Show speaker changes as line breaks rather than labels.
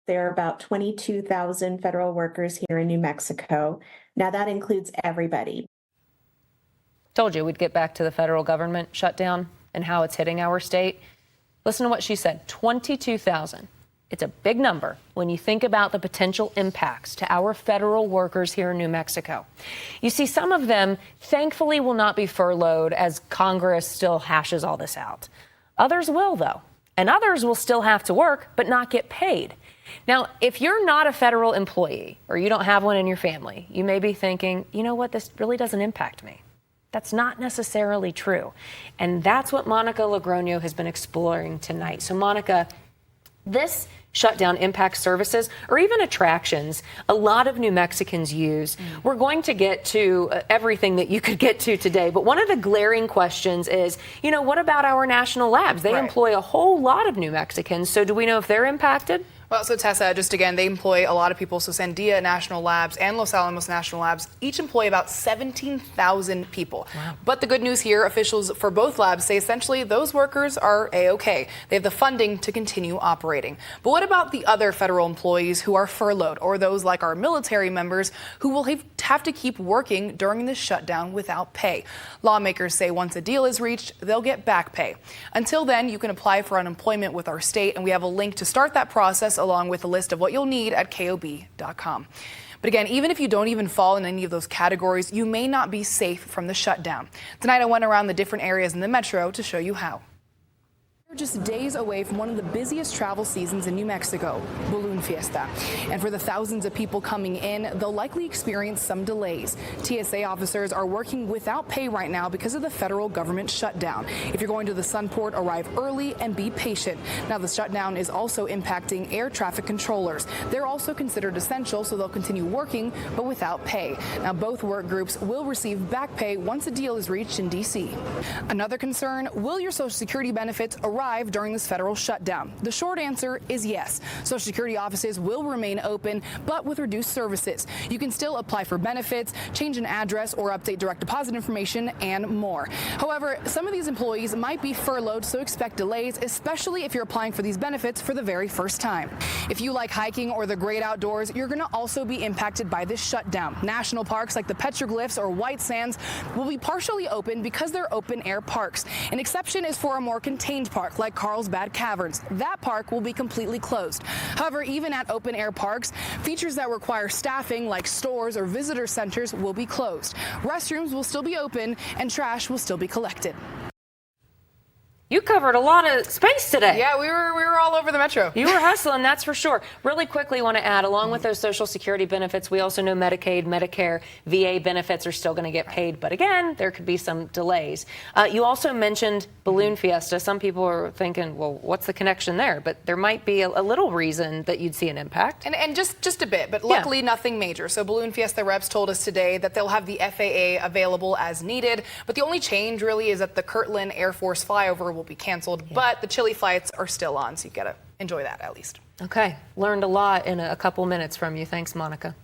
There are about 22,000 federal workers here in New Mexico. Now, that includes everybody.
Told you we'd get back to the federal government shutdown and how it's hitting our state. Listen to what she said, 22,000. It's a big number when you think about the potential impacts to our federal workers here in New Mexico. You see, some of them thankfully will not be furloughed as Congress still hashes all this out. Others will, though, and others will still have to work but not get paid. Now, if you're not a federal employee or you don't have one in your family, you may be thinking, you know what, this really doesn't impact me. That's not necessarily true. And that's what Monica Logroño has been exploring tonight. So, Monica, this shutdown impacts services or even attractions a lot of New Mexicans use. We're going to get to everything that you could get to today, but one of the glaring questions is, what about our national labs? They employ a whole lot of New Mexicans, so do we know if they're impacted?
Well, so Tessa, just again, they employ a lot of people. So Sandia National Labs and Los Alamos National Labs each employ about 17,000 people. Wow. But the good news here, officials for both labs say essentially those workers are A-OK. They have the funding to continue operating. But what about the other federal employees who are furloughed, or those like our military members who will have to keep working during this shutdown without pay? Lawmakers say once a deal is reached, they'll get back pay. Until then, you can apply for unemployment with our state, and we have a link to start that process along with a list of what you'll need at KOB.com. But again, even if you don't even fall in any of those categories, you may not be safe from the shutdown. Tonight, I went around the different areas in the metro to show you how. We're just days away from one of the busiest travel seasons in New Mexico, Balloon Fiesta. And for the thousands of people coming in, they'll likely experience some delays. TSA officers are working without pay right now because of the federal government shutdown. If you're going to the Sunport, arrive early and be patient. Now, the shutdown is also impacting air traffic controllers. They're also considered essential, so they'll continue working, but without pay. Now, both work groups will receive back pay once a deal is reached in D.C. Another concern, will your Social Security benefits arrive during this federal shutdown? The short answer is yes. Social Security offices will remain open, but with reduced services. You can still apply for benefits, change an address, or update direct deposit information, and more. However, some of these employees might be furloughed, so expect delays, especially if you're applying for these benefits for the very first time. If you like hiking or the great outdoors, you're going to also be impacted by this shutdown. National parks like the Petroglyphs or White Sands will be partially open because they're open-air parks. An exception is for a more contained park like Carlsbad Caverns. That park will be completely closed. However, even at open-air parks, features that require staffing like stores or visitor centers will be closed. Restrooms will still be open and trash will still be collected.
You covered a lot of space today.
Yeah, we were all over the metro.
You were hustling, that's for sure. Really quickly, want to add, along with those Social Security benefits, we also know Medicaid, Medicare, VA benefits are still going to get paid. But again, there could be some delays. You also mentioned Balloon Fiesta. Some people are thinking, well, what's the connection there? But there might be a little reason that you'd see an impact.
And just a bit, but luckily nothing major. So Balloon Fiesta reps told us today that they'll have the FAA available as needed. But the only change really is that the Kirtland Air Force flyover will be canceled, but the Chile flights are still on, so you got to enjoy that at least.
Okay, learned a lot in a couple minutes from you. Thanks, Monica.